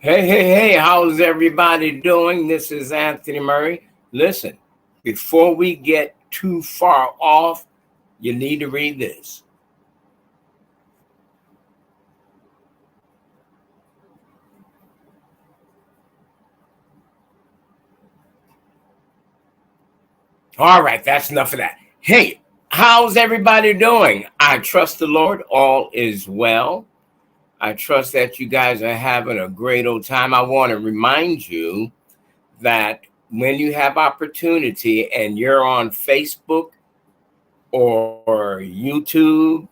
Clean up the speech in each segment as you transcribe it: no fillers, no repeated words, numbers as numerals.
Hey, how's everybody doing? This is Anthony Murray. Listen, before we get too far off, you need to read this. All right, that's enough of that. Hey, how's everybody doing? I trust the Lord, all is well. I trust that you guys are having a great old time. I want to remind you that when you have opportunity and you're on Facebook or YouTube,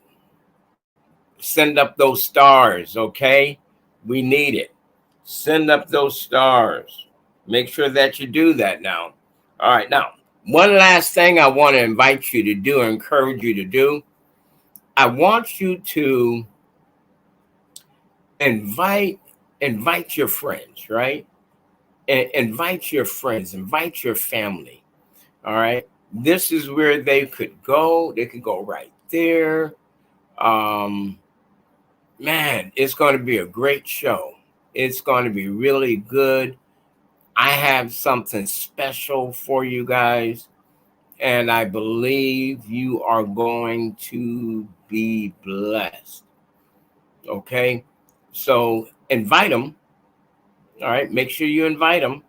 send up those stars, okay? We need it. Send up those stars. Make sure that you do that now. All right, now, one last thing I want to invite you to do, encourage you to do. I want you to invite invite your friends, right? Invite your friends, invite your family. All right. This is where they could go. They could go right there. Um, Man, it's going to be a great show. It's going to be really good. I have something special for you guys, and I believe you are going to be blessed. Okay? So invite them. All right? Make sure you invite them.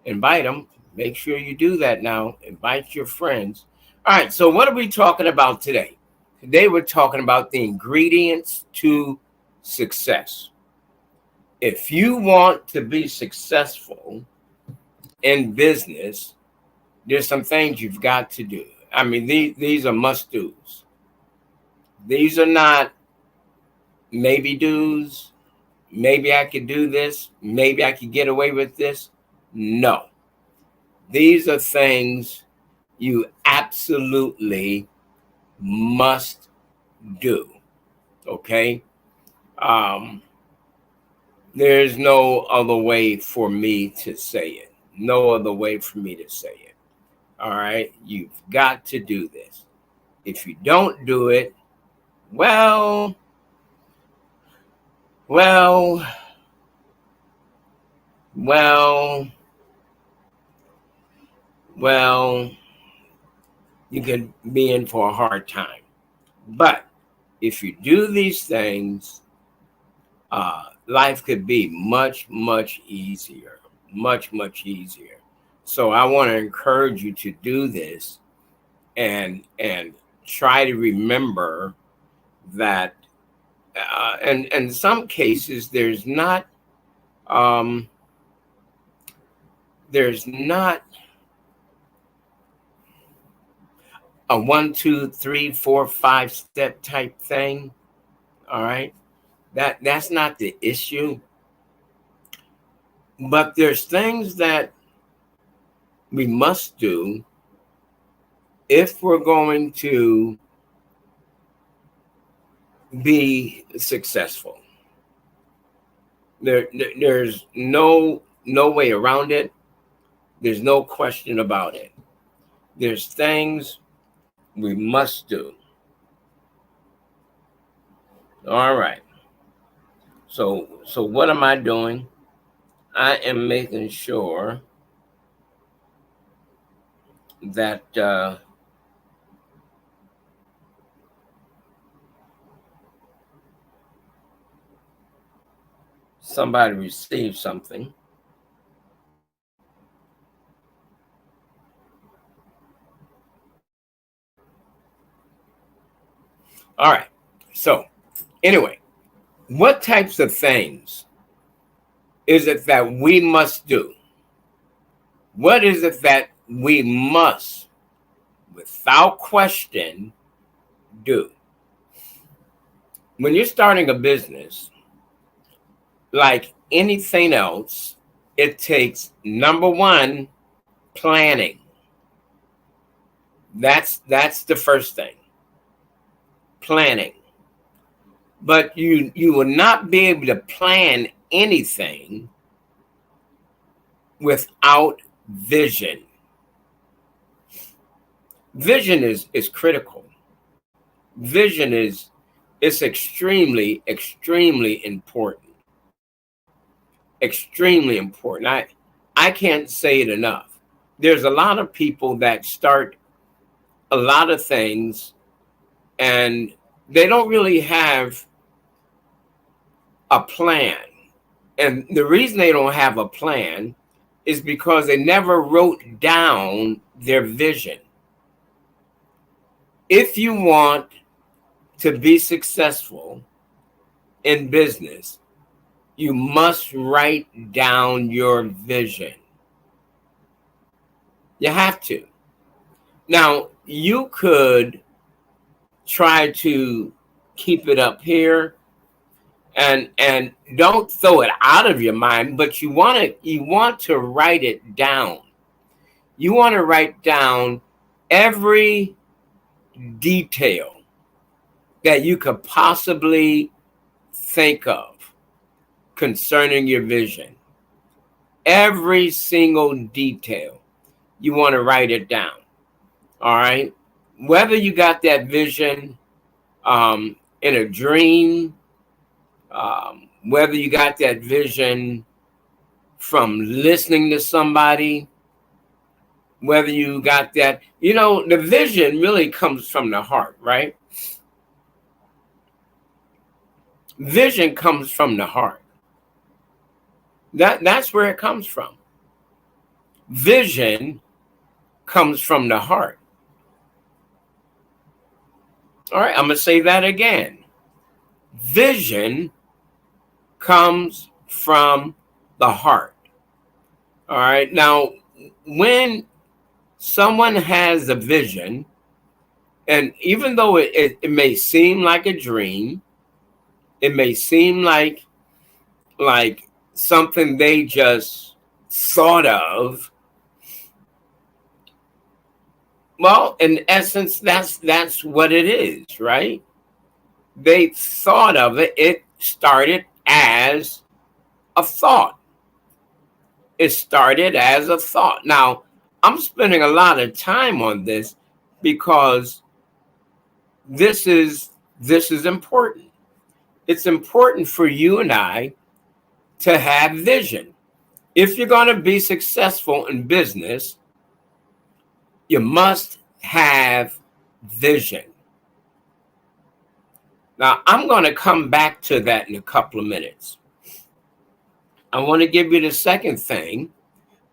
Invite them. Make sure you do that now. Invite your friends. All right. So, what are we talking about today? Today, we're talking about the ingredients to success. If you want to be successful in business, there's some things you've got to do. I mean, these are must do's. These are not maybe do's. Maybe I could do this. Maybe I could get away with this. No, these are things you absolutely must do. Okay. Um, there's no other way for me to say it. No other way for me to say it. All right. You've got to do this. If you don't do it, well, well, well, well, you could be in for a hard time. But if you do these things, life could be much, much easier. Much, much easier. So I want to encourage you to do this and try to remember that and in some cases um, there's not a 1, 2, 3, 4, 5 step type thing. All right, that's not the issue. But there's things that we must do if we're going to be successful. There's no way around it. There's no question about it. There's things we must do. All right. So what am I doing? I am making sure that somebody receives something. All right. So anyway, what types of things is it that we must do? What is it that we must, without question, do? When you're starting a business, like anything else, it takes number one, planning. That's the first thing. Planning. But you will not be able to plan anything without vision. Vision is critical. Vision is extremely important. extremely important. I can't say it enough. There's a lot of people that start a lot of things and they don't really have a plan. And the reason they don't have a plan is because they never wrote down their vision. If you want to be successful in business, you must write down your vision. You have to. Now, you could try to keep it up here and don't throw it out of your mind, but you want to write it down. You want to write down every detail that you could possibly think of concerning your vision. Every single detail, you want to write it down. All right. Whether you got that vision in a dream, whether you got that vision from listening to somebody, whether you got that, the vision really comes from the heart, right? Vision comes from the heart. That's where it comes from. Vision comes from the heart. All right, I'm going to say that again. Vision comes from the heart. All right. Now, when someone has a vision, and even though it may seem like a dream, it may seem like something they just thought of. Well, in essence, that's what it is, right? They thought of it. It started as a thought. It started as a thought. Now, I'm spending a lot of time on this because this is important. It's important for you and I to have vision. If you're going to be successful in business, you must have vision. Now, I'm going to come back to that in a couple of minutes. I want to give you the second thing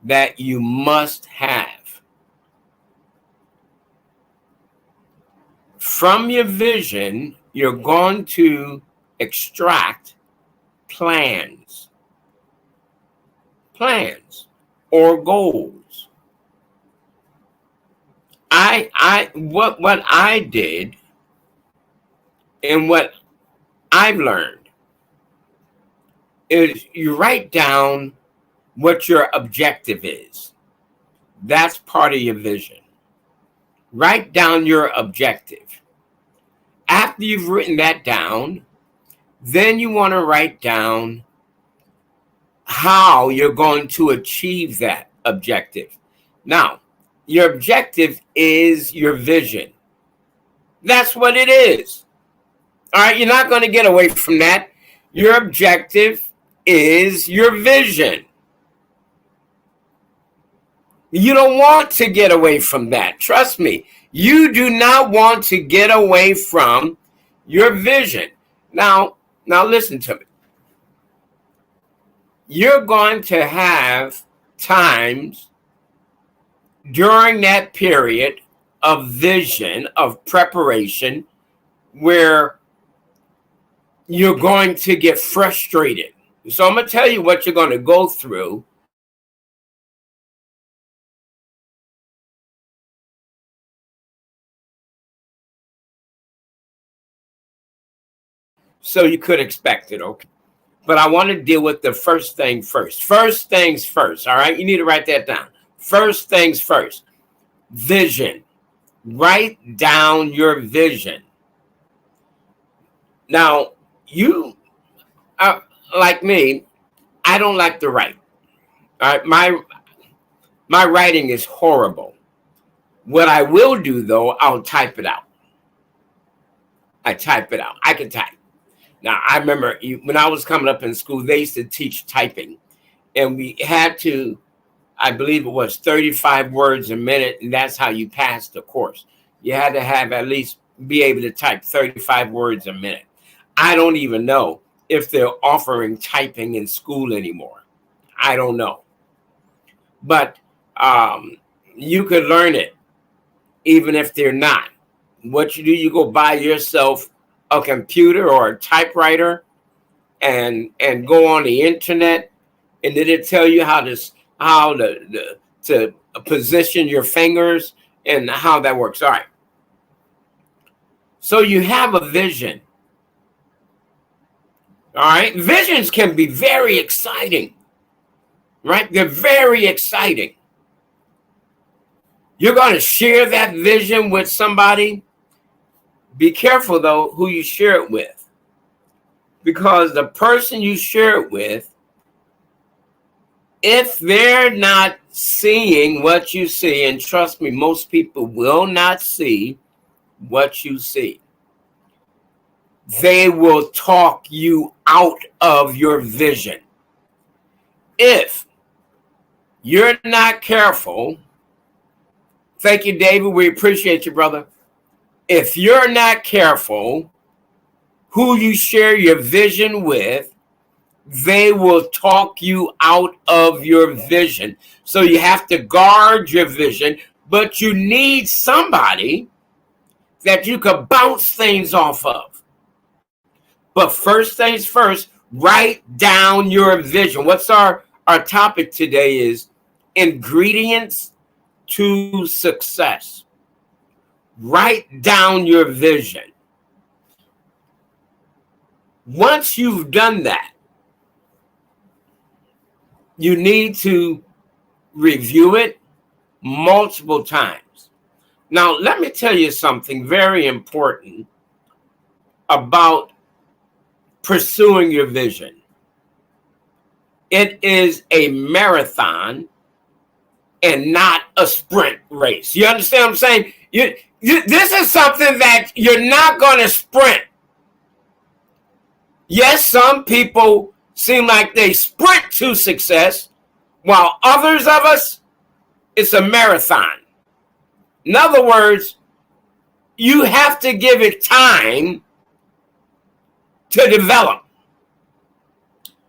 that you must have. From your vision, you're going to extract plans or goals. What I did and what I've learned is you write down what your objective is. That's part of your vision. Write down your objective. After you've written that down, then you want to write down how you're going to achieve that objective. Now, your objective is your vision. That's what it is. All right, you're not going to get away from that. Your objective is your vision. You don't want to get away from that. Trust me, you do not want to get away from your vision. Now listen to me. You're going to have times during that period of vision, of preparation, where you're going to get frustrated. So I'm going to tell you what you're going to go through. So you could expect it, okay? But I want to deal with the first thing first. First things first, all right? You need to write that down. First things first. Vision. Write down your vision. Now, you are like me, I don't like to write. All right, my writing is horrible. What I will do, though, I'll type it out. I type it out. I can type. Now, I remember when I was coming up in school, they used to teach typing. and we had to, I believe it was 35 words a minute, and that's how you passed the course. You had to have at least be able to type 35 words a minute. I don't even know if they're offering typing in school anymore. I don't know. But you could learn it even if they're not. What you do, you go buy yourself a computer or a typewriter and go on the internet, and then it tell you how to position your fingers and how that works. All right. So you have a vision. All right. Visions can be very exciting, right? They're very exciting. You're going to share that vision with somebody. Be careful, though, who you share it with, because the person you share it with, if they're not seeing what you see, and trust me, most people will not see what you see, they will talk you out of your vision. If you're not careful, thank you, David. We appreciate you, brother. If you're not careful who you share your vision with, they will talk you out of your vision. So you have to guard your vision, but you need somebody that you can bounce things off of. But first things first, write down your vision. What's our topic today is ingredients to success. Write down your vision. Once you've done that, you need to review it multiple times. Now, let me tell you something very important about pursuing your vision. It is a marathon and not a sprint race. You understand what I'm saying? This is something that you're not going to sprint. Yes, some people seem like they sprint to success, while others of us, it's a marathon. In other words, you have to give it time to develop.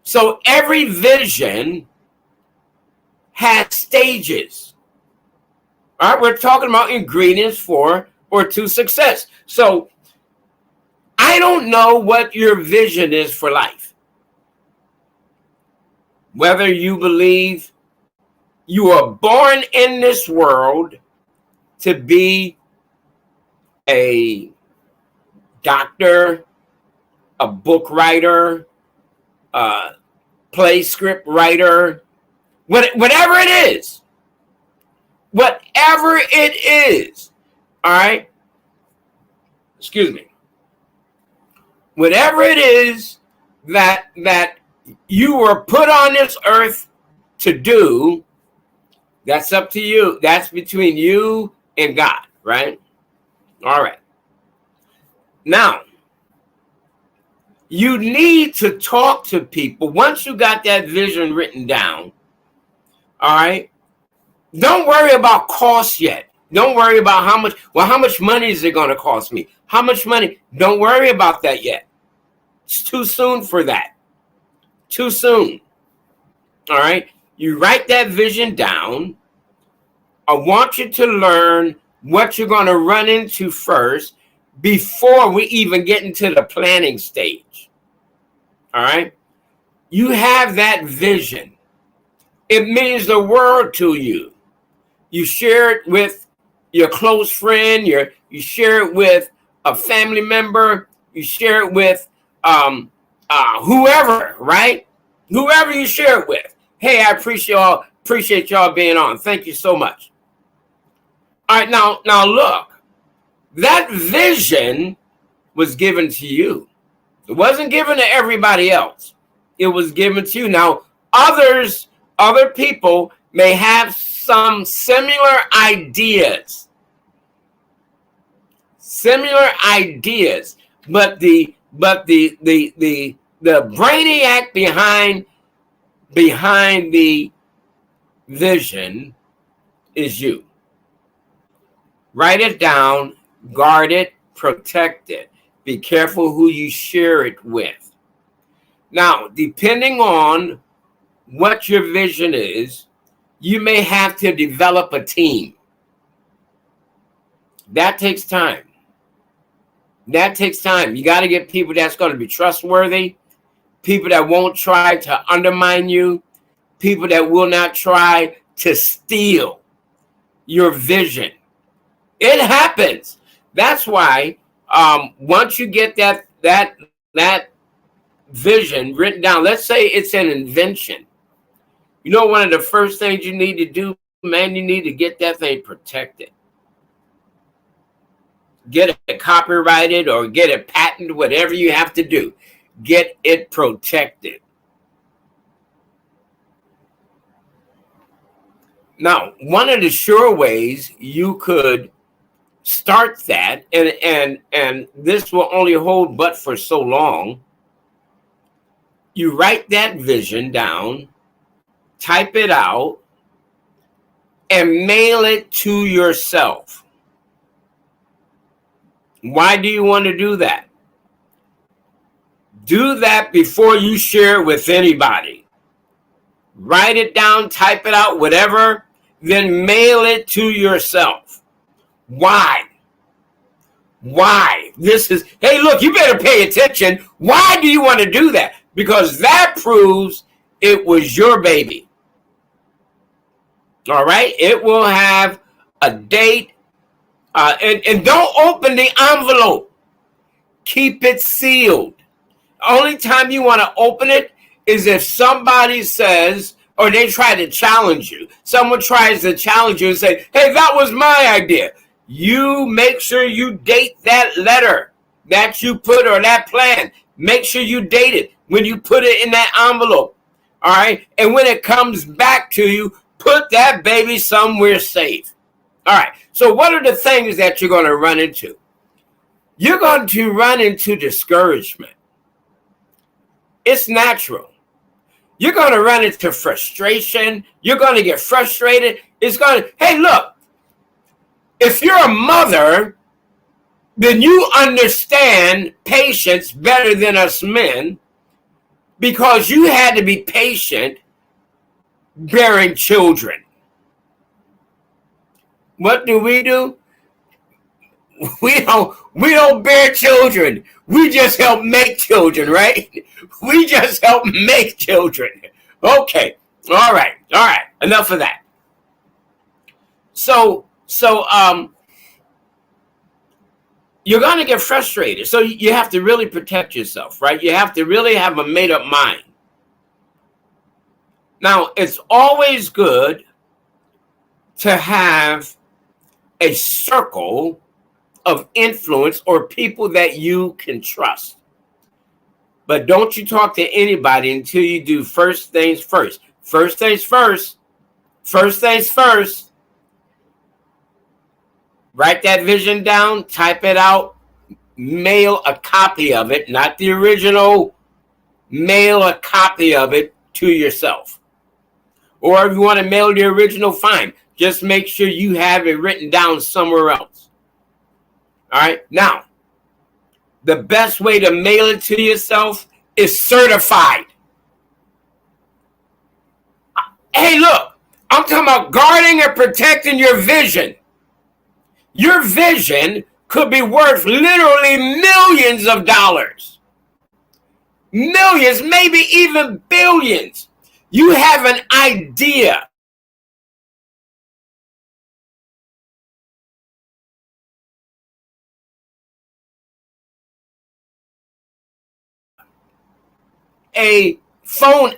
So every vision has stages. All right, we're talking about ingredients for or to success. So I don't know what your vision is for life. Whether you believe you are born in this world to be a doctor, a book writer, a play script writer, whatever it is, all right, excuse me, whatever it is that you were put on this earth to do, that's up to you. That's between you and God, right? All right. Now, you need to talk to people. Once you got that vision written down, all right, don't worry about cost yet. Don't worry about how much money is it going to cost me? How much money? Don't worry about that yet. It's too soon for that. Too soon. All right. You write that vision down. I want you to learn what you're going to run into first before we even get into the planning stage. All right. You have that vision. It means the world to you. You share it with your close friend. You share it with a family member. You share it with whoever, right? Whoever you share it with. Hey, I appreciate y'all being on. Thank you so much. All right, now look, that vision was given to you. It wasn't given to everybody else. It was given to you. Now, other people may have some similar ideas, but the brainiac behind behind the vision is you. Write it down, guard it, protect it. Be careful who you share it with. Now, depending on what your vision is, you may have to develop a team. That takes time. That takes time. You got to get people that's going to be trustworthy, people that won't try to undermine you, people that will not try to steal your vision. It happens. That's why once you get that vision written down, let's say it's an invention. You know, one of the first things you need to do, man, you need to get that thing protected. Get it copyrighted or get it patented, whatever you have to do. Get it protected. Now, one of the sure ways you could start that, and this will only hold but for so long, you write that vision down, type it out, and mail it to yourself. Why do you want to do that? Do that before you share it with anybody. Write it down, type it out, whatever, then mail it to yourself. Why? Why? This is, hey, look, you better pay attention. Why do you want to do that? Because that proves it was your baby. All right? It will have a date. And don't open the envelope. Keep it sealed. Only time you want to open it is if somebody says, or they try to challenge you. Someone tries to challenge you and say, hey, that was my idea. You make sure you date that letter that you put, or that plan. Make sure you date it when you put it in that envelope. All right? And when it comes back to you, put that baby somewhere safe. All right. So what are the things that you're going to run into? You're going to run into discouragement. It's natural. You're going to run into frustration. You're going to get frustrated. It's going to, hey, look, if you're a mother, then you understand patience better than us men, because you had to be patient bearing children. What do? We don't bear children. We just help make children, right? We just help make children. Okay. All right. Enough of that. So you're going to get frustrated. So you have to really protect yourself, right? You have to really have a made up mind. Now, it's always good to have a circle of influence or people that you can trust. But don't you talk to anybody until you do first things first. First things first. First things first. Write that vision down, type it out, mail a copy of it, not the original. Mail a copy of it to yourself. Or if you want to mail the original, fine. Just make sure you have it written down somewhere else. All right. Now, the best way to mail it to yourself is certified. Hey, look, I'm talking about guarding and protecting your vision. Your vision could be worth literally millions of dollars. Millions, maybe even billions. You have an idea. A phone.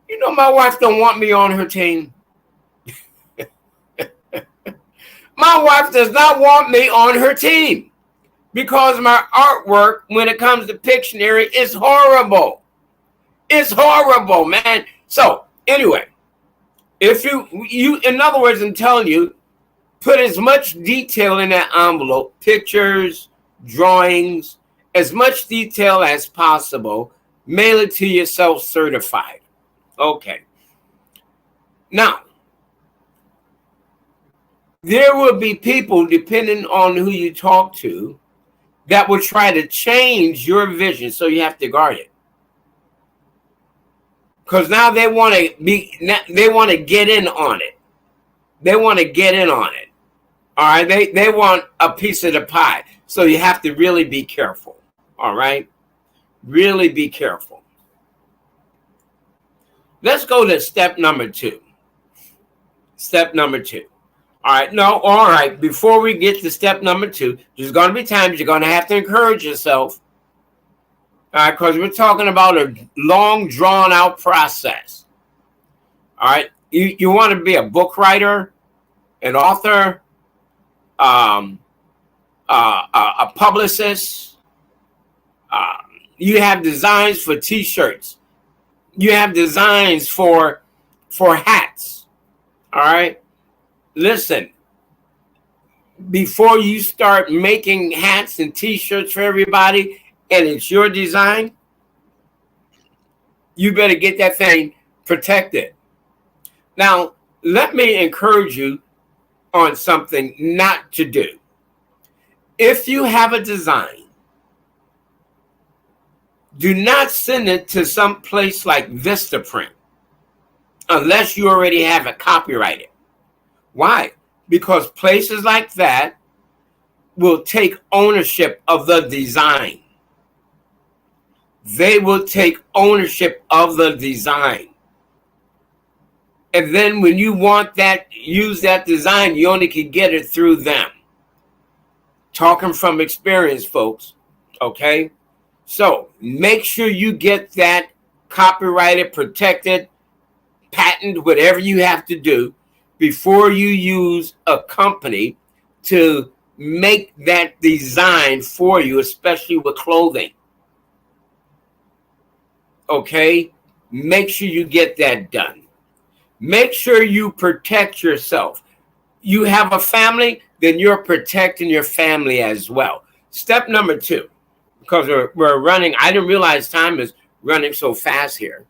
You know, my wife don't want me on her team. My wife does not want me on her team because my artwork, when it comes to Pictionary, is horrible. It's horrible, man. So anyway, if you, in other words, I'm telling you, put as much detail in that envelope, pictures, drawings, as much detail as possible. Mail it to yourself certified. Okay. Now, there will be people, depending on who you talk to, that will try to change your vision, so you have to guard it. Because now they want to get in on it. They want to get in on it. All right. They want a piece of the pie. So you have to really be careful. All right. Really be careful. Let's go to step number 2. Step number 2. All right. No. All right. Before we get to step number 2, there's going to be times you're going to have to encourage yourself. All right. Because we're talking about a long, drawn out process. All right. You want to be a book writer, an author, a publicist. You have designs for T-shirts. You have designs for hats. All right. Listen, before you start making hats and T-shirts for everybody, and it's your design, you better get that thing protected. Now, let me encourage you on something not to do. If you have a design, do not send it to some place like Vistaprint unless you already have it copyrighted. Why? Because places like that will take ownership of the design. They will take ownership of the design. And then when you want that, use that design, you only can get it through them. Talking from experience, folks. Okay? So make sure you get that copyrighted, protected, patent, whatever you have to do before you use a company to make that design for you, especially with clothing. Okay? Make sure you get that done. Make sure you protect yourself. You have a family, then you're protecting your family as well. Step number 2, because we're running. I didn't realize time is running so fast here.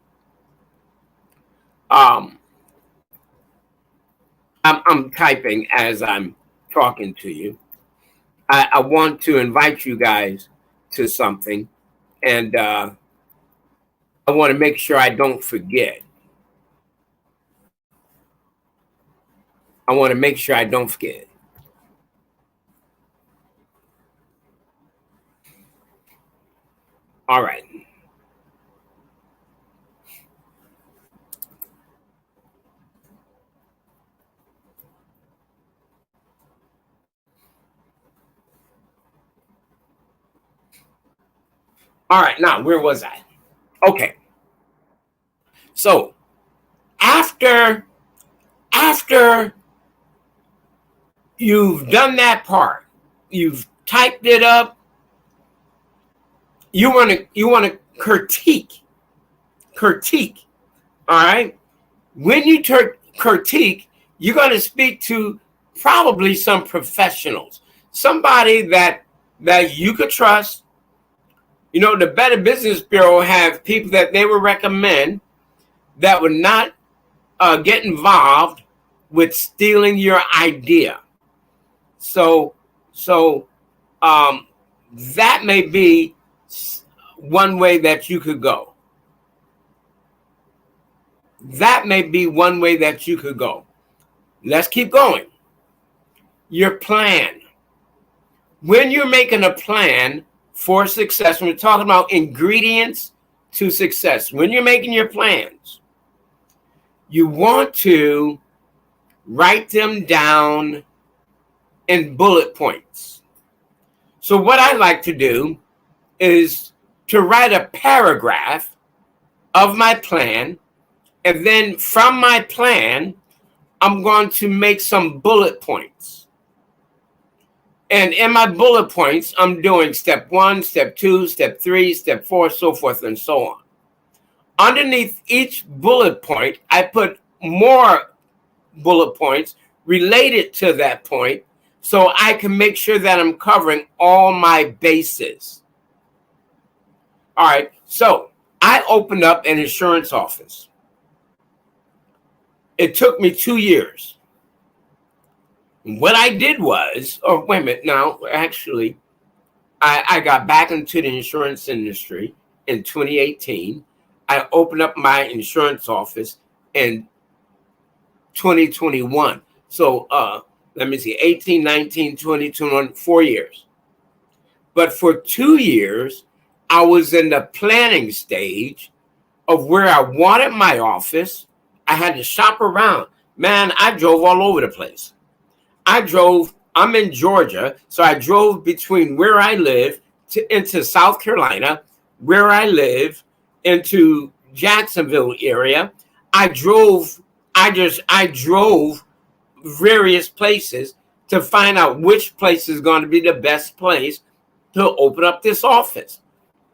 I'm typing as I'm talking to you. I want to invite you guys to something, and I want to make sure I don't forget. I want to make sure I don't forget. All right. All right. Now, where was I? Okay. So after you've done that part, you've typed it up, you want to critique. All right. When you critique, you're going to speak to probably some professionals, somebody that you could trust. You know, the Better Business Bureau have people that they would recommend that would not get involved with stealing your idea. So that may be one way that you could go. That may be one way that you could go. Let's keep going. Your plan. When you're making a plan for success, when we're talking about ingredients to success, when you're making your plans, you want to write them down in bullet points. So what I like to do is to write a paragraph of my plan, and then from my plan, I'm going to make some bullet points. And in my bullet points, I'm doing step 1, step 2, step 3, step 4, so forth and so on. Underneath each bullet point, I put more bullet points related to that point so I can make sure that I'm covering all my bases. All right, so I opened up an insurance office. It took me 2 years. What I did was, oh, wait a minute, now, actually, I got back into the insurance industry in 2018. I opened up my insurance office in 2021. So let me see, 18, 19, 20, 21, 4 years. But for 2 years, I was in the planning stage of where I wanted my office. I had to shop around. Man, I drove all over the place. I'm in Georgia, so I drove between where I live into South Carolina, where I live, into Jacksonville area. I drove various places to find out which place is going to be the best place to open up this office.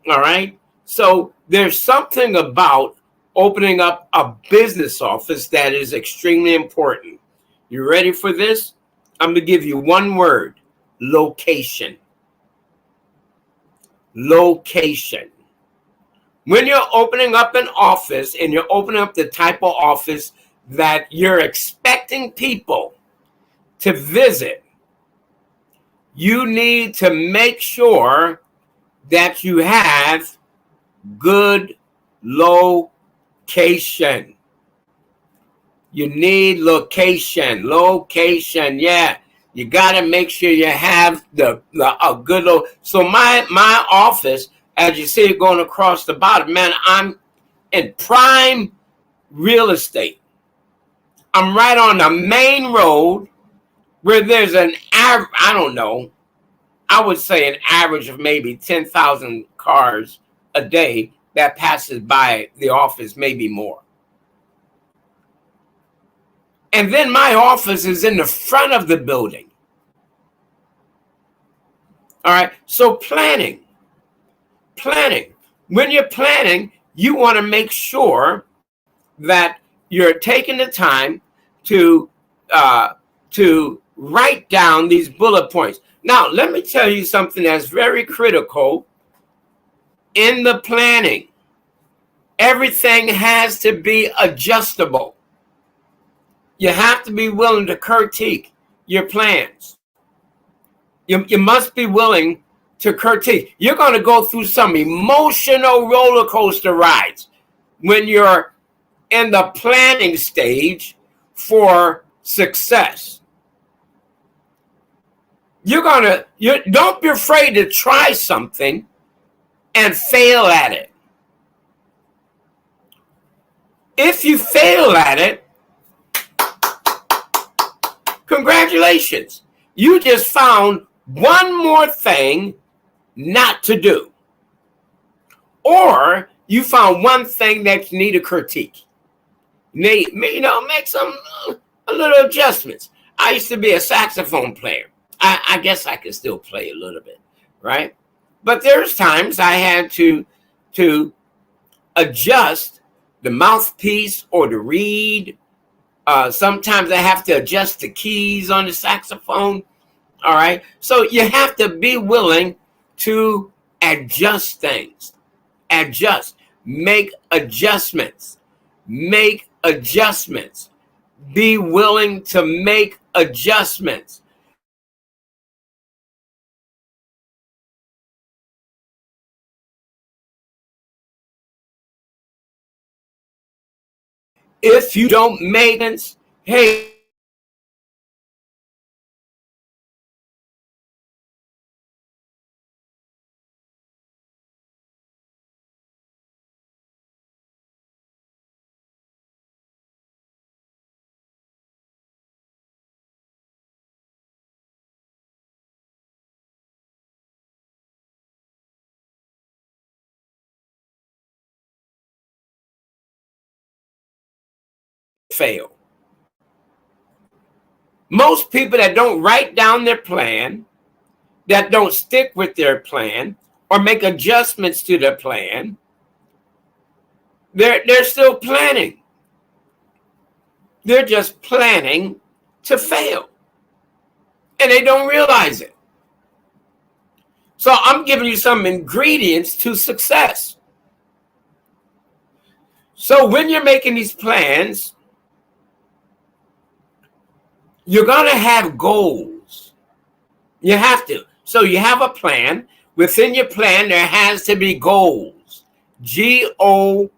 All right. So there's something about opening up a business office that is extremely important. You ready for this? I'm going to give you one word: location. Location. When you're opening up an office and you're opening up the type of office that you're expecting people to visit, you need to make sure that you have good location. You need location. Location, yeah. You got to make sure you have a good So my office, as you see it going across the bottom, man, I'm in prime real estate. I'm right on the main road where there's I don't know, I would say an average of maybe 10,000 cars a day that passes by the office, maybe more. And then my office is in the front of the building. All right. So planning. When you're planning, you want to make sure that you're taking the time to write down these bullet points. Now, let me tell you something that's very critical in the planning. Everything has to be adjustable. You have to be willing to critique your plans. You must be willing to critique. You're going to go through some emotional roller coaster rides when you're in the planning stage for success. Don't be afraid to try something and fail at it. If you fail at it, congratulations. You just found one more thing not to do. Or you found one thing that you need to critique. Make some a little adjustments. I used to be a saxophone player. I guess I could still play a little bit, right? But there's times I had to adjust the mouthpiece or the reed. Sometimes I have to adjust the keys on the saxophone. All right. So you have to be willing to adjust things. Adjust. Make adjustments. Make adjustments. Be willing to make adjustments. If you don't make it, hey, fail. Most people that don't write down their plan, that don't stick with their plan or make adjustments to their plan, they're still planning. They're just planning to fail. And they don't realize it. So I'm giving you some ingredients to success. So when you're making these plans, you're going to have goals. You have to. So you have a plan. Within your plan, there has to be goals. GOALS.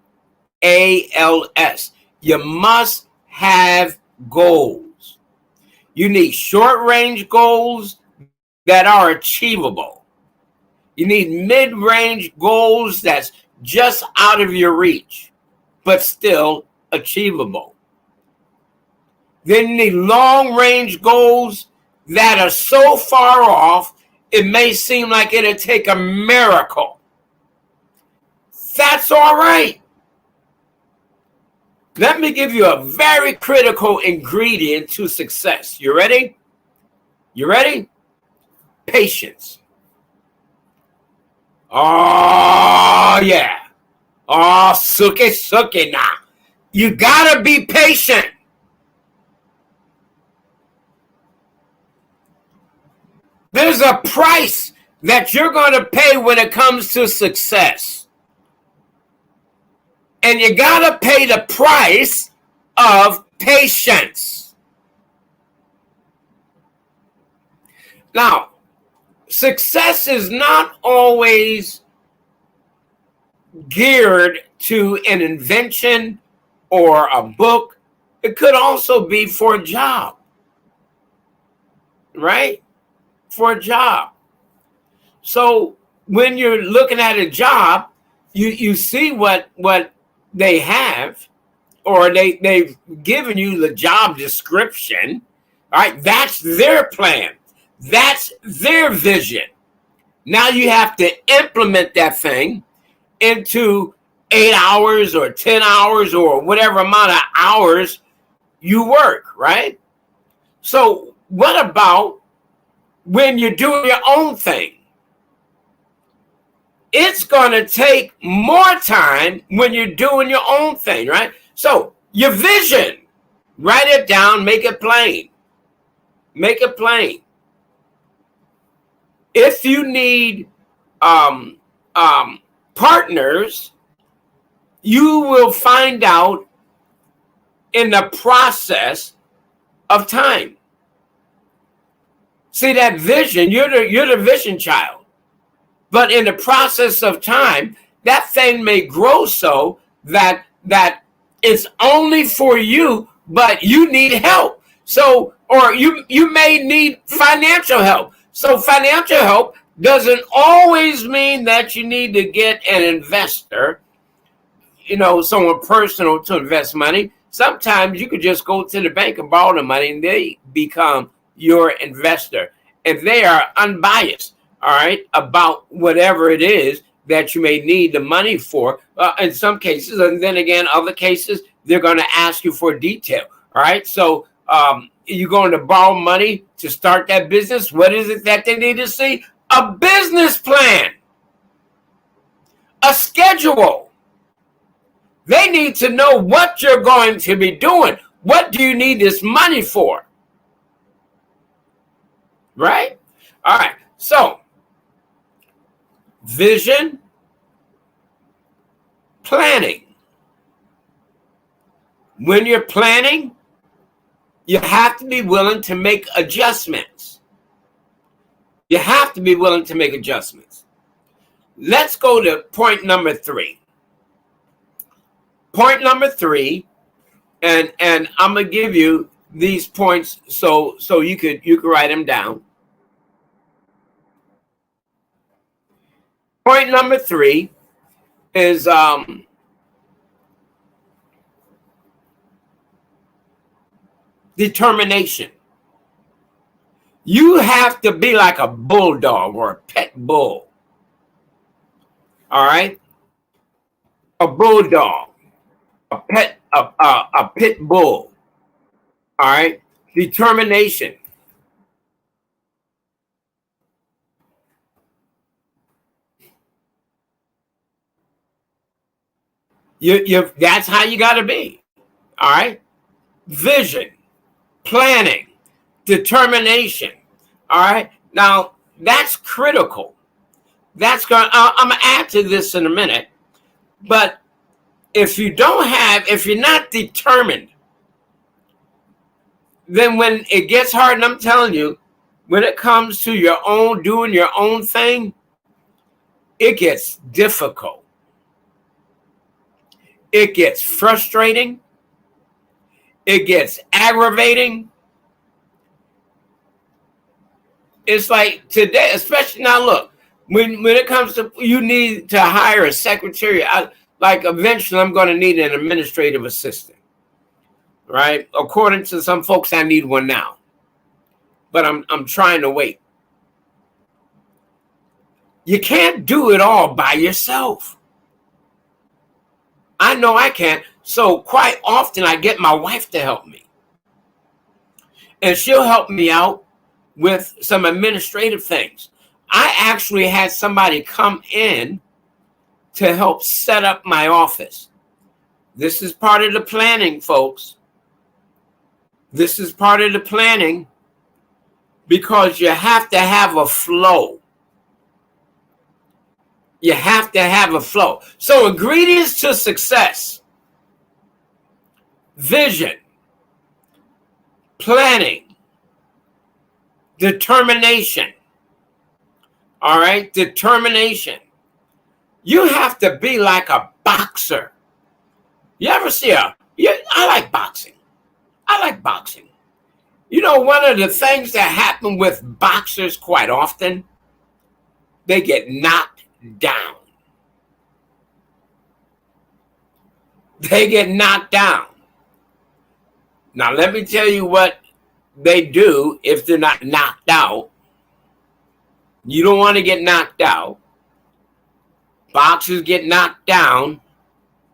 You must have goals. You need short-range goals that are achievable. You need mid-range goals that's just out of your reach, but still achievable. Then you need long-range goals that are so far off, it may seem like it'll take a miracle. That's all right. Let me give you a very critical ingredient to success. You ready? You ready? Patience. Oh, yeah. Oh, suki now. You gotta be patient. There's a price that you're going to pay when it comes to success. And you got to pay the price of patience. Now, success is not always geared to an invention or a book. It could also be for a job, right? For a job. So when you're looking at a job, you see what they have, or they've given you the job description. All right, that's their plan. That's their vision. Now you have to implement that thing into 8 hours or 10 hours or whatever amount of hours you work, right? So what about when you're doing your own thing? It's going to take more time when you're doing your own thing, right? So your vision, write it down, make it plain. Make it plain. If you need partners, you will find out in the process of time. See, that vision, you're the vision child. But in the process of time, that thing may grow so that it's only for you, but you need help. So, or you may need financial help. So financial help doesn't always mean that you need to get an investor, someone personal to invest money. Sometimes you could just go to the bank and borrow the money and they become your investor. And they are unbiased, all right, about whatever it is that you may need the money for in some cases. And then again, other cases, they're going to ask you for detail, all right? So you're going to borrow money to start that business. What is it that they need to see? A business plan, a schedule. They need to know what you're going to be doing. What do you need this money for? Right? All right. So, vision, planning. When you're planning, you have to be willing to make adjustments. You have to be willing to make adjustments. Let's go to point number 3. Point number 3, and I'm gonna give you these points so you could write them down. Point number 3 is determination. You have to be like a bulldog or a pet bull. All right, a bulldog, a pit bull. All right, determination. That's how you got to be. All right. Vision, planning, determination. All right. Now that's critical. That's going. I'm gonna add to this in a minute. But if you're not determined, then when it gets hard, and I'm telling you, when it comes to doing your own thing, it gets difficult. It gets frustrating. It gets aggravating. It's like today, especially now, look, when it comes to, you need to hire a secretary. Like eventually I'm going to need an administrative assistant, right? According to some folks, I need one now, but I'm trying to wait. You can't do it all by yourself. I know I can't. So quite often I get my wife to help me, and she'll help me out with some administrative things. I actually had somebody come in to help set up my office. This is part of the planning, folks. This is part of the planning, because you have to have a flow. You have to have a flow. So ingredients to success: vision, planning, determination. All right, determination. You have to be like a boxer. You ever see I like boxing. I like boxing. You know, one of the things that happen with boxers quite often, they get knocked down. They get knocked down. Now, let me tell you what they do if they're not knocked out. You don't want to get knocked out. Boxers get knocked down,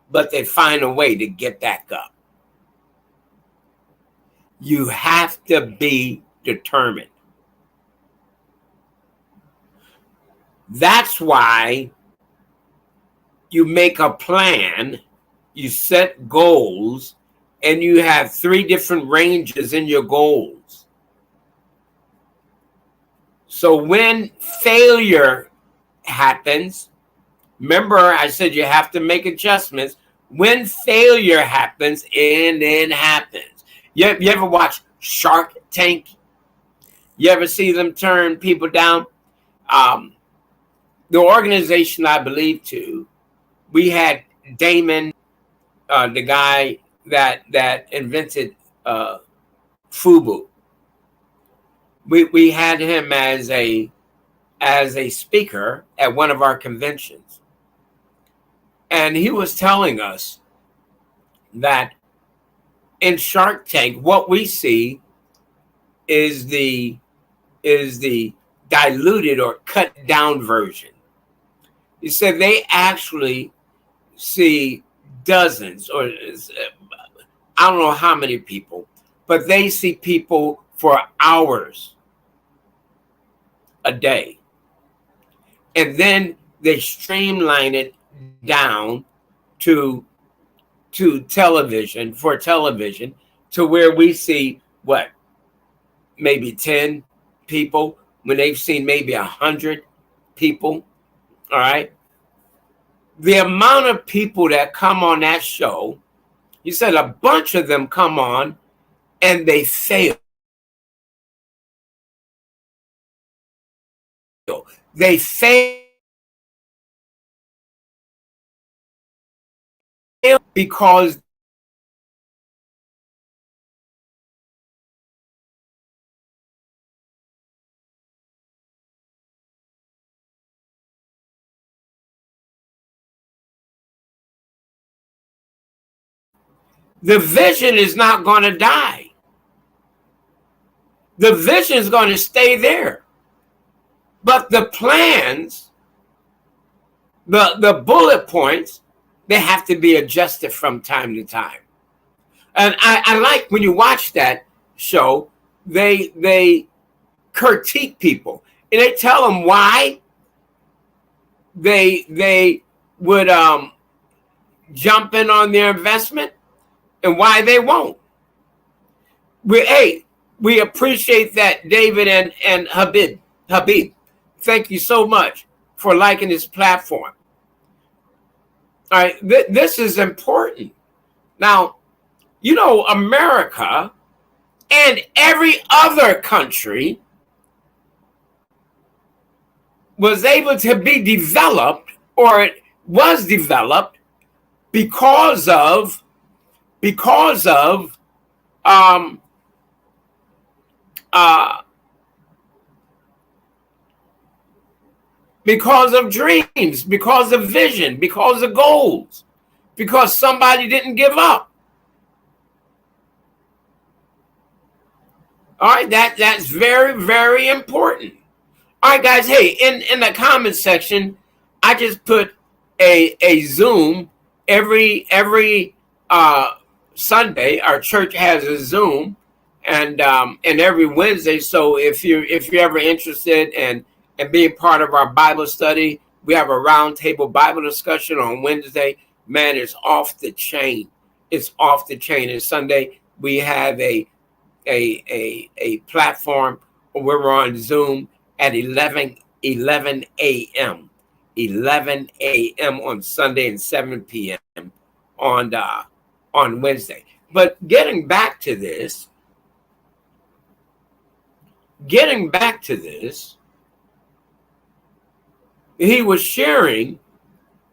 but they find a way to get back up. You have to be determined. That's why you make a plan, you set goals, and you have 3 different ranges in your goals. So when failure happens, remember I said you have to make adjustments. When failure happens, and it happens. You ever watch Shark Tank? You ever see them turn people down? The organization I belong to, we had Damon, the guy that invented FUBU. We had him as a speaker at one of our conventions, and he was telling us that in Shark Tank, what we see is the diluted or cut down version. He said they actually see dozens, or I don't know how many people, but they see people for hours a day. And then they streamline it down to television, to where we see what, maybe 10 people when they've seen maybe 100 people. All right. The amount of people that come on that show, you said a bunch of them come on and they fail. They fail because the vision is not going to die. The vision is going to stay there. But the plans, the bullet points, they have to be adjusted from time to time. And I like when you watch that show, they critique people and they tell them why they would jump in on their investment and why they won't. We appreciate that, David and Habib. Thank you so much for liking this platform. All right, this is important. Now, you know, America and every other country was able to be developed, or it was developed because of dreams, because of vision, because of goals, because somebody didn't give up. All right, that's very, very important. All right, guys. Hey, in the comment section, I just put a Zoom every Sunday. Our church has a Zoom, and every Wednesday. So if you're ever interested in being part of our Bible study, we have a roundtable Bible discussion on Wednesday. Man, it's off the chain. It's off the chain. And Sunday we have a platform where we're on Zoom at 11 a.m. 11 a.m. on Sunday and 7 p.m. on Wednesday. But getting back to this, he was sharing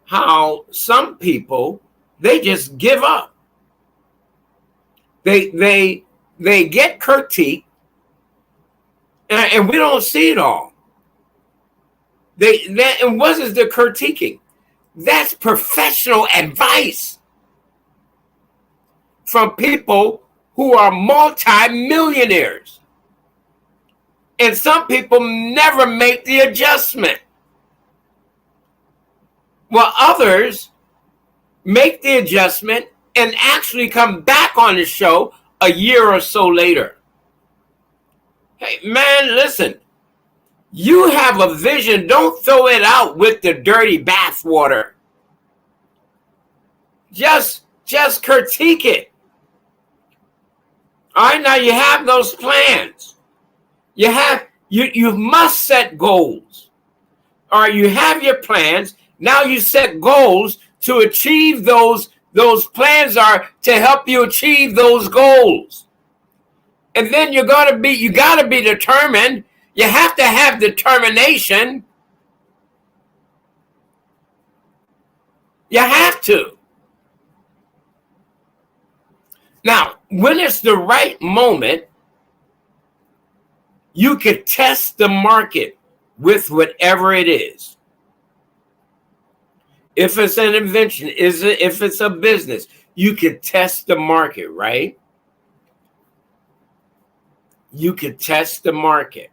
how some people, they just give up. They get critiqued, and we don't see it all. And what is the critiquing? That's professional advice from people who are multi-millionaires. And some people never make the adjustment, while others make the adjustment and actually come back on the show a year or so later. Hey, man, listen. You have a vision. Don't throw it out with the dirty bathwater. Just critique it. All right, now you have those plans. You must set goals. All right, you have your plans. Now you set goals to achieve those. Those plans are to help you achieve those goals. And then you got to be determined. You have to have determination. You have to. Now, when it's the right moment, you can test the market with whatever it is. If it's an invention, if it's a business, you can test the market, right? You can test the market.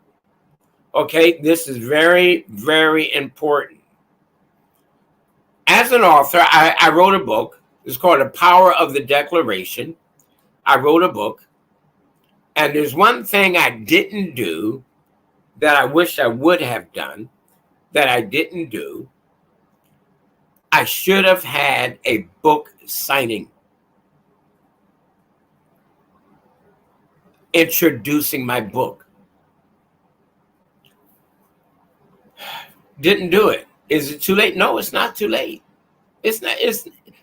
Okay, this is very, very important. As an author, I wrote a book. It's called The Power of the Declaration. I wrote a book. And there's one thing I didn't do that I wish I would have done that I didn't do. I should have had a book signing introducing my book. Didn't do it. Is it too late? No, it's not too late. It's not.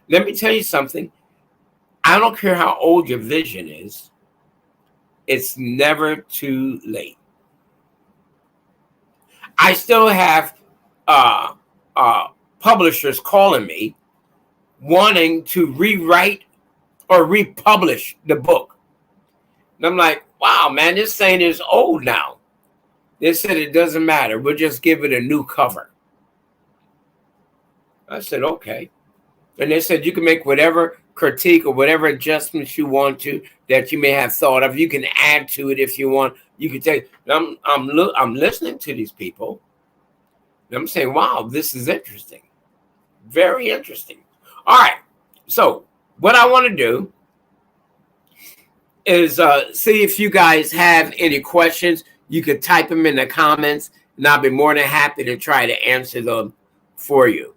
Let me tell you something. I don't care how old your vision is. It's never too late. I still have publishers calling me wanting to rewrite or republish the book. And I'm like, wow, man, this thing is old now. They said it doesn't matter. We'll just give it a new cover. I said, okay. And they said you can make whatever critique or whatever adjustments you want to that you may have thought of. You can add to it if you want. You can take. I'm listening to these people. And I'm saying, wow, this is interesting. Very interesting. All right. So what I want to do is see if you guys have any questions. You could type them in the comments, and I'll be more than happy to try to answer them for you.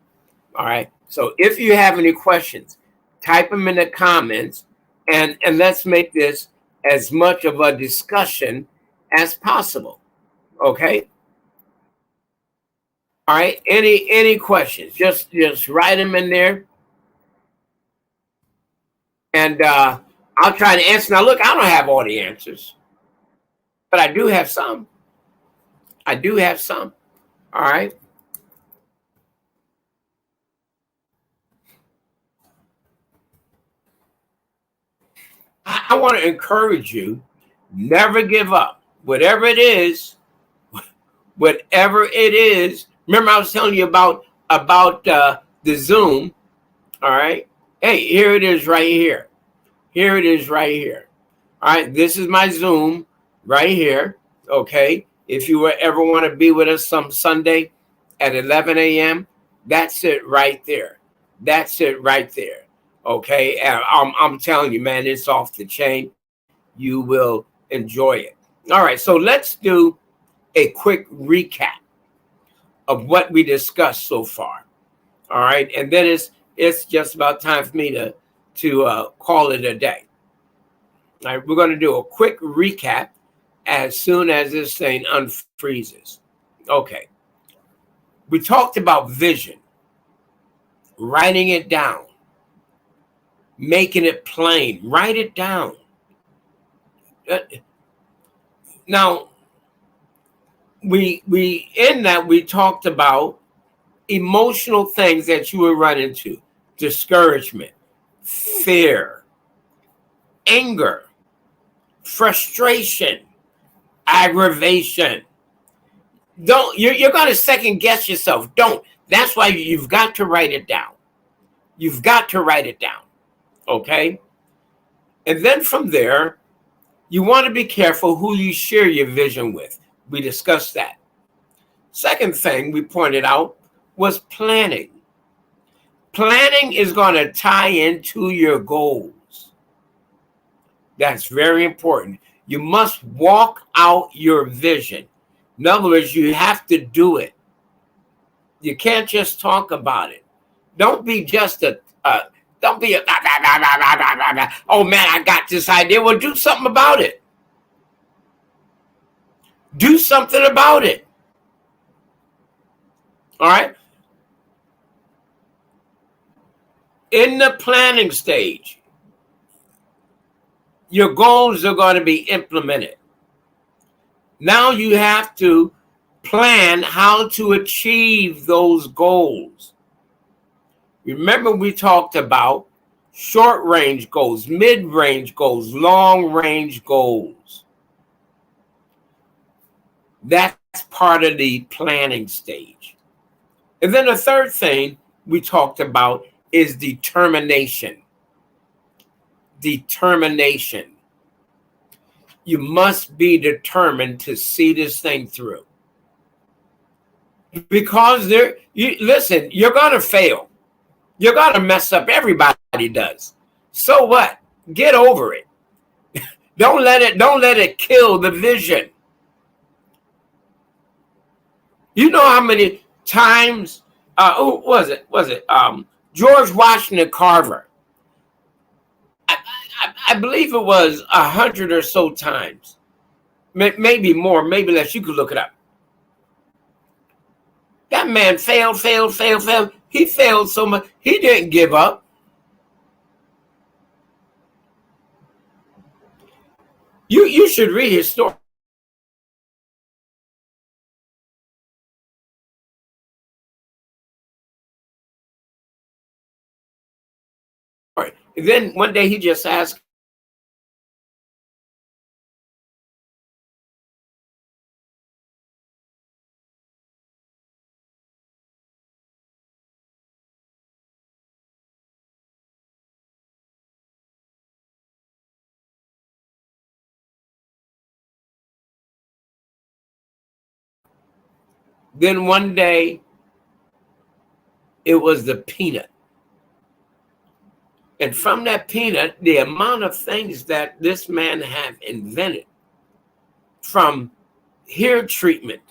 All right. So if you have any questions, type them in the comments, and let's make this as much of a discussion as possible. Okay. All right. Any questions? Just write them in there, and I'll try to answer. Now, look, I don't have all the answers, but I do have some. I do have some. All right. I want to encourage you, never give up. Whatever it is, whatever it is. Remember, I was telling you about the Zoom. All right. Hey, here it is right here. Here it is right here. All right. This is my Zoom right here. Okay. If you ever want to be with us some Sunday at 11 a.m., that's it right there. That's it right there. Okay. And I'm telling you, man, it's off the chain. You will enjoy it. All right. So let's do a quick recap of what we discussed so far. All right. And then it's just about time for me to call it a day. All right. We're going to do a quick recap as soon as this thing unfreezes. Okay. We talked about vision, writing it down, making it plain. Write it down. Now, we in that we talked about emotional things that you will run into: discouragement, fear, anger, frustration, aggravation. You're going to second guess yourself. Don't. That's why you've got to write it down. You've got to write it down. Okay. And then from there, you want to be careful who you share your vision with. We discussed that. Second thing we pointed out was planning. Planning is going to tie into your goals. That's very important. You must walk out your vision. In other words, you have to do it. You can't just talk about it. Don't be just don't be oh man, I got this idea. Well, do something about it. Do something about it. All right. In the planning stage, your goals are going to be implemented. Now you have to plan how to achieve those goals. Remember, we talked about short range goals, mid range goals, long range goals. That's part of the planning stage. And then the third thing we talked about is determination. Determination. You must be determined to see this thing through. Because listen, you're going to fail. You're going to mess up. Everybody does. So what? Get over it. Don't let it kill the vision. You know how many times who was it? George Washington Carver. I believe it was 100 or so times. Maybe more, maybe less. You could look it up. That man failed. He failed so much. He didn't give up. You should read his story. And then one day he just asked, then one day it was the peanut. And from that peanut, the amount of things that this man have invented, from hair treatment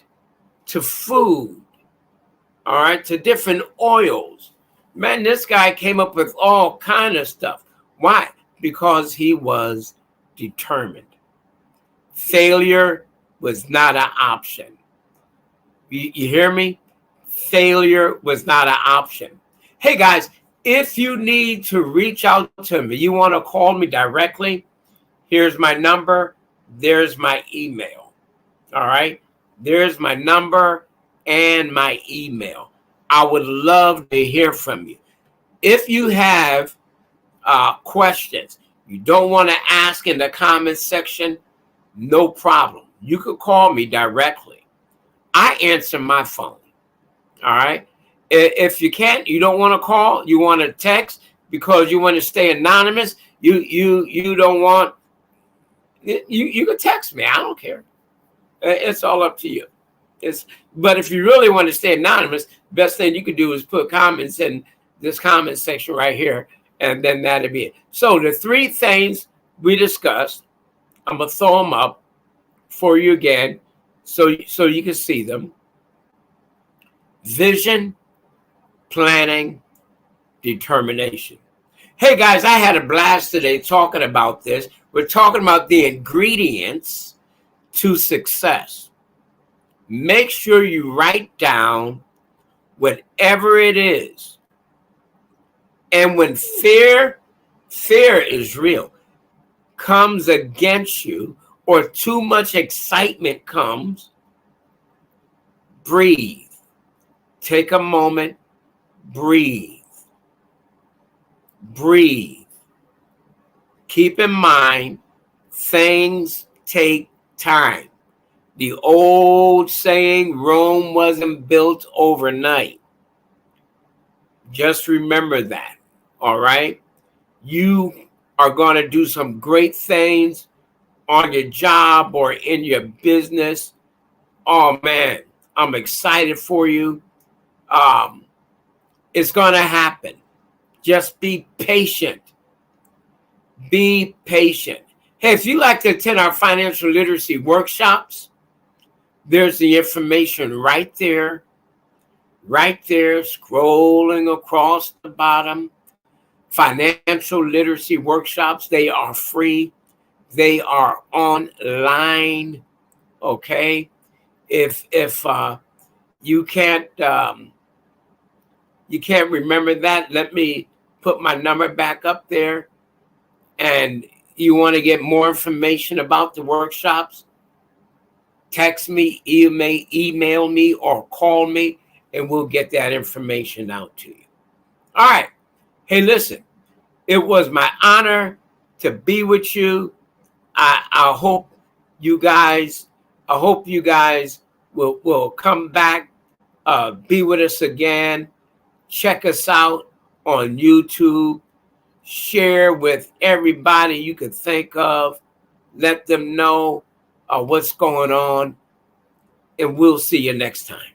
to food, all right, to different oils, Man, this guy came up with all kind of stuff. Why? Because he was determined. Failure was not an option. You hear me? Failure was not an option. Hey guys, if you need to reach out to me, you want to call me directly, here's my number, there's my email. All right? There's my number and my email. I would love to hear from you. If you have questions you don't want to ask in the comments section, no problem. You could call me directly. I answer my phone. All right. If you can't, you don't want to call, you want to text because you want to stay anonymous. You don't want. You can text me. I don't care. It's all up to you. But if you really want to stay anonymous, best thing you could do is put comments in this comment section right here, and then that'll be it. So the 3 things we discussed, I'm gonna throw them up for you again, so you can see them. Vision, planning, determination. Hey guys, I had a blast today talking about this. We're talking about the ingredients to success. Make sure you write down whatever it is. And when fear is real, comes against you, or too much excitement comes, breathe. Take a moment, breathe. Breathe. Keep in mind, things take time. The old saying, Rome wasn't built overnight. Just remember that, all right? You are going to do some great things on your job or in your business. Oh, man, I'm excited for you. It's going to happen. Just be patient. Be patient. Hey, if you'd like to attend our financial literacy workshops, there's the information right there, scrolling across the bottom. Financial literacy workshops, they are free. They are online, okay? If you can't remember that, let me put my number back up there. And you want to get more information about the workshops, text me, email me, or call me, and we'll get that information out to you. All right. Hey, listen, it was my honor to be with you. I hope you guys will come back, be with us again. Check us out on YouTube. Share with everybody you could think of. Let them know what's going on. And we'll see you next time.